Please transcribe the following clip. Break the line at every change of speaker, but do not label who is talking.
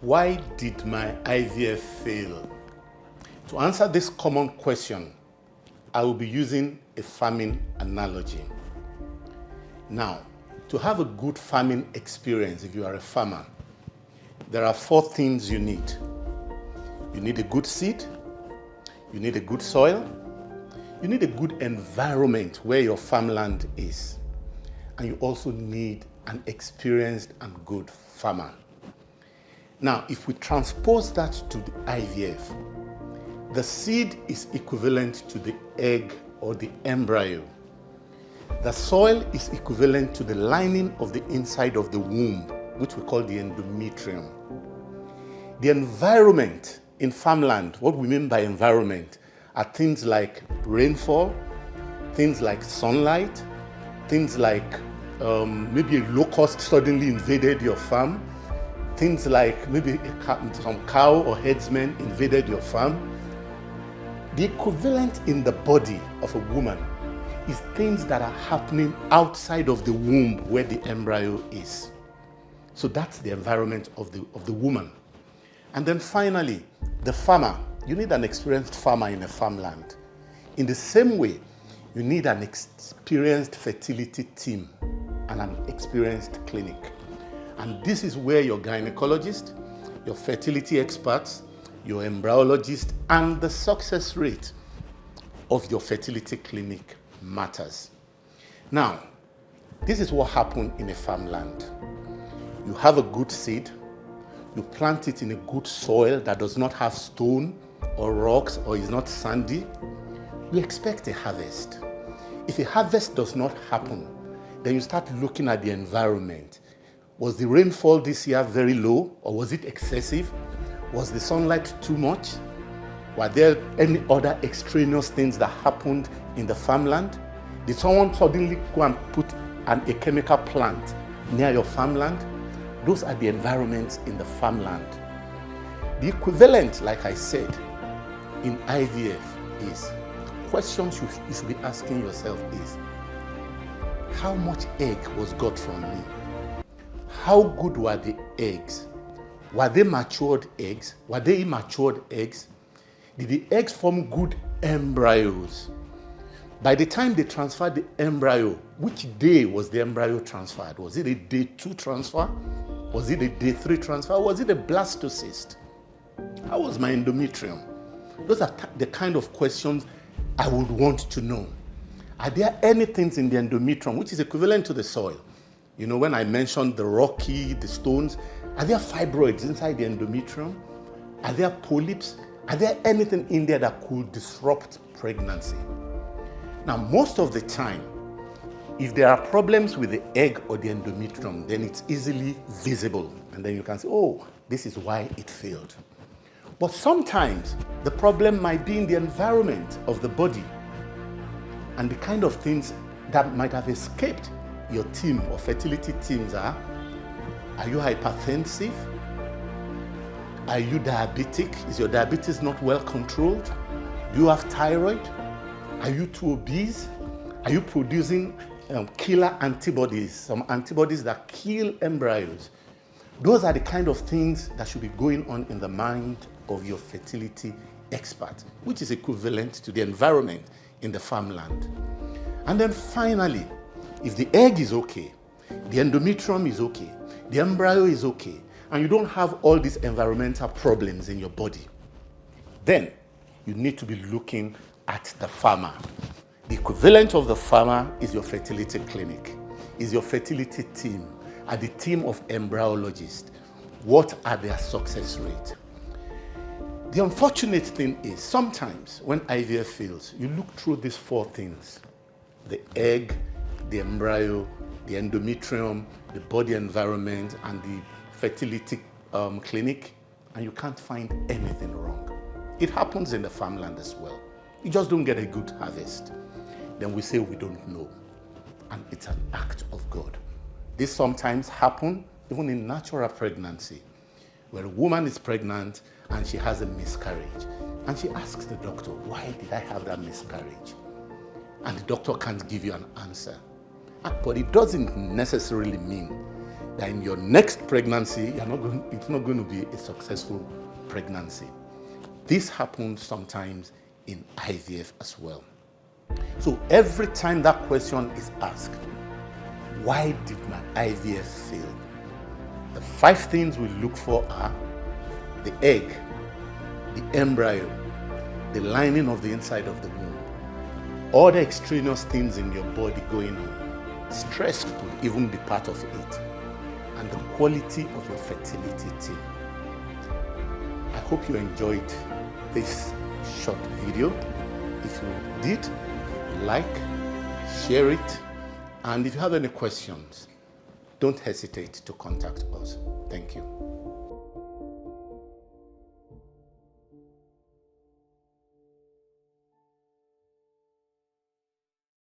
Why did my IVF fail? To answer this common question, I will be using a farming analogy. Now, to have a good farming experience, if you are a farmer, there are 4 things you need. You need a good seed, you need a good soil, you need a good environment where your farmland is, and you also need an experienced and good farmer. Now, if we transpose that to the IVF, the seed is equivalent to the egg or the embryo. The soil is equivalent to the lining of the inside of the womb, which we call the endometrium. The environment in farmland, what we mean by environment, are things like rainfall, things like sunlight, things like maybe a locust suddenly invaded your farm, things like maybe some cow or herdsmen invaded your farm. The equivalent in the body of a woman is things that are happening outside of the womb where the embryo is. So that's the environment of the woman. And then finally, the farmer. You need an experienced farmer in a farmland. In the same way, you need an experienced fertility team and an experienced clinic. And this is where your gynecologist, your fertility experts, your embryologist, and the success rate of your fertility clinic matters. Now, this is what happened in a farmland. You have a good seed, you plant it in a good soil that does not have stone or rocks or is not sandy. You expect a harvest. If a harvest does not happen, then you start looking at the environment. Was the rainfall this year very low, or was it excessive? Was the sunlight too much? Were there any other extraneous things that happened in the farmland? Did someone suddenly go and put a chemical plant near your farmland? Those are the environments in the farmland. The equivalent, like I said, in IVF is, questions you should be asking yourself is, how much egg was got from me? How good were the eggs? Were they matured eggs? Were they immature eggs? Did the eggs form good embryos? By the time they transferred the embryo, which day was the embryo transferred? Was it a day 2 transfer? Was it a day 3 transfer? Was it a blastocyst? How was my endometrium? Those are the kind of questions I would want to know. Are there any things in the endometrium which is equivalent to the soil? You know, when I mentioned the rocky, the stones, are there fibroids inside the endometrium? Are there polyps? Are there anything in there that could disrupt pregnancy? Now, most of the time, if there are problems with the egg or the endometrium, then it's easily visible. And then you can say, oh, this is why it failed. But sometimes the problem might be in the environment of the body and the kind of things that might have escaped your team or fertility teams are you hypertensive? Are you diabetic? Is your diabetes not well controlled? Do you have thyroid? Are you too obese? Are you producing killer antibodies, some antibodies that kill embryos? Those are the kind of things that should be going on in the mind of your fertility expert, which is equivalent to the environment in the farmland. And then finally, if the egg is okay, the endometrium is okay, the embryo is okay, and you don't have all these environmental problems in your body, then you need to be looking at the farmer. The equivalent of the farmer is your fertility clinic, is your fertility team, and the team of embryologists. What are their success rates? The unfortunate thing is sometimes when IVF fails, you look through these 4 things: the egg, the embryo, the endometrium, the body environment, and the fertility clinic, and you can't find anything wrong. It happens in the farmland as well. You just don't get a good harvest. Then we say we don't know, and it's an act of God. This sometimes happens even in natural pregnancy, where a woman is pregnant and she has a miscarriage, and she asks the doctor, why did I have that miscarriage? And the doctor can't give you an answer. But it doesn't necessarily mean that in your next pregnancy, it's not going to be a successful pregnancy. This happens sometimes in IVF as well. So every time that question is asked, why did my IVF fail? The 5 things we look for are the egg, the embryo, the lining of the inside of the womb, all the extraneous things in your body going on. Stress could even be part of it, and the quality of your fertility team. I hope you enjoyed this short video. If you did, like, share it, and if you have any questions, don't hesitate to contact us. Thank you.